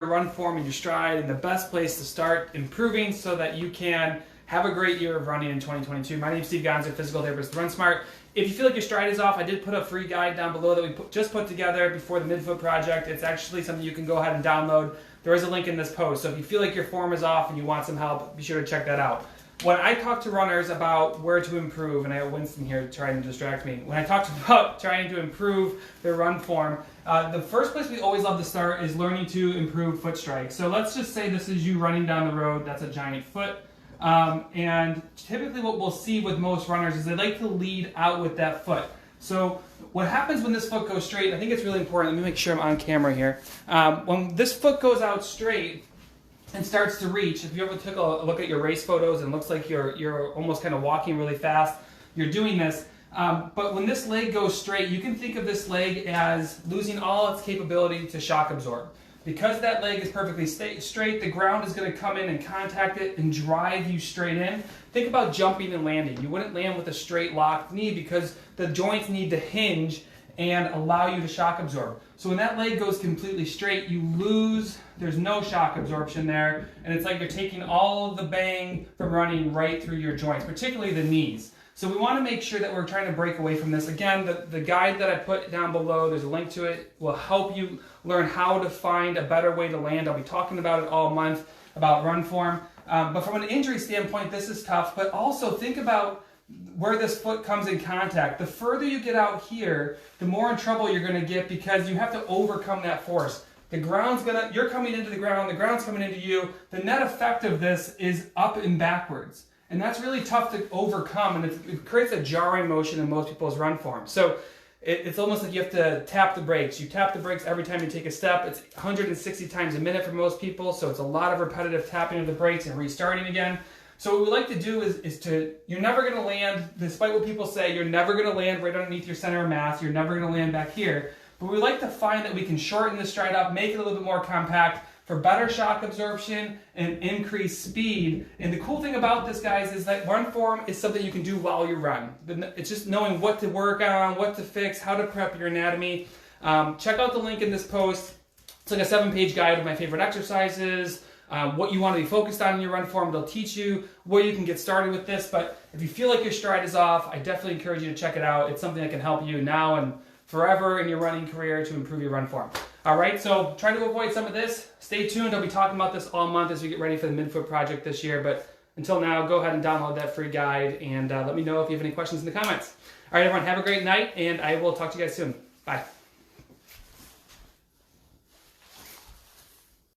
run form and your stride, and the best place to start improving so that you can have a great year of running in 2022. My name is Steve Gonzer, physical therapist at RunSmart. If you feel like your stride is off, I did put a free guide down below that we just put together before the midfoot project. It's actually something you can go ahead and download. There is a link in this post, so if you feel like your form is off and you want some help, be sure to check that out. When I talk to runners about where to improve, and I have Winston here trying to distract me, when I talk about trying to improve their run form, the first place we always love to start is learning to improve foot strike. So let's just say this is you running down the road, that's a giant foot. And typically what we'll see with most runners is they like to lead out with that foot. So what happens when this foot goes straight, I think it's really important, let me make sure I'm on camera here. When this foot goes out straight and starts to reach, if you ever took a look at your race photos and it looks like you're almost kind of walking really fast, you're doing this. But when this leg goes straight, you can think of this leg as losing all its capability to shock absorb. Because that leg is perfectly straight, the ground is going to come in and contact it and drive you straight in. Think about jumping and landing. You wouldn't land with a straight locked knee because the joints need to hinge and allow you to shock absorb. So when that leg goes completely straight, you lose, there's no shock absorption there, and it's like you're taking all of the bang from running right through your joints, particularly the knees. So we want to make sure that we're trying to break away from this. Again, the guide that I put down below, there's a link to it, will help you learn how to find a better way to land. I'll be talking about it all month, about run form. But from an injury standpoint, this is tough. But also think about where this foot comes in contact. The further you get out here, the more in trouble you're going to get because you have to overcome that force. The ground's you're coming into the ground's coming into you. The net effect of this is up and backwards. And that's really tough to overcome, and it creates a jarring motion in most people's run form. So it's almost like you have to tap the brakes. You tap the brakes every time you take a step. It's 160 times a minute for most people, so it's a lot of repetitive tapping of the brakes and restarting again. So what we like to do is you're never going to land, despite what people say, you're never going to land right underneath your center of mass. You're never going to land back here. But we like to find that we can shorten the stride up, make it a little bit more compact, for better shock absorption and increased speed. And the cool thing about this, guys, is that run form is something you can do while you run. It's just knowing what to work on, what to fix, how to prep your anatomy. Check out the link in this post. It's like a 7-page guide of my favorite exercises, what you want to be focused on in your run form. It'll teach you where you can get started with this. But if you feel like your stride is off, I definitely encourage you to check it out. It's something that can help you now and forever in your running career to improve your run form. All right, so try to avoid some of this. Stay tuned. I'll be talking about this all month as we get ready for the midfoot project this year. But until now, go ahead and download that free guide and let me know if you have any questions in the comments. All right, everyone, have a great night, and I will talk to you guys soon. Bye.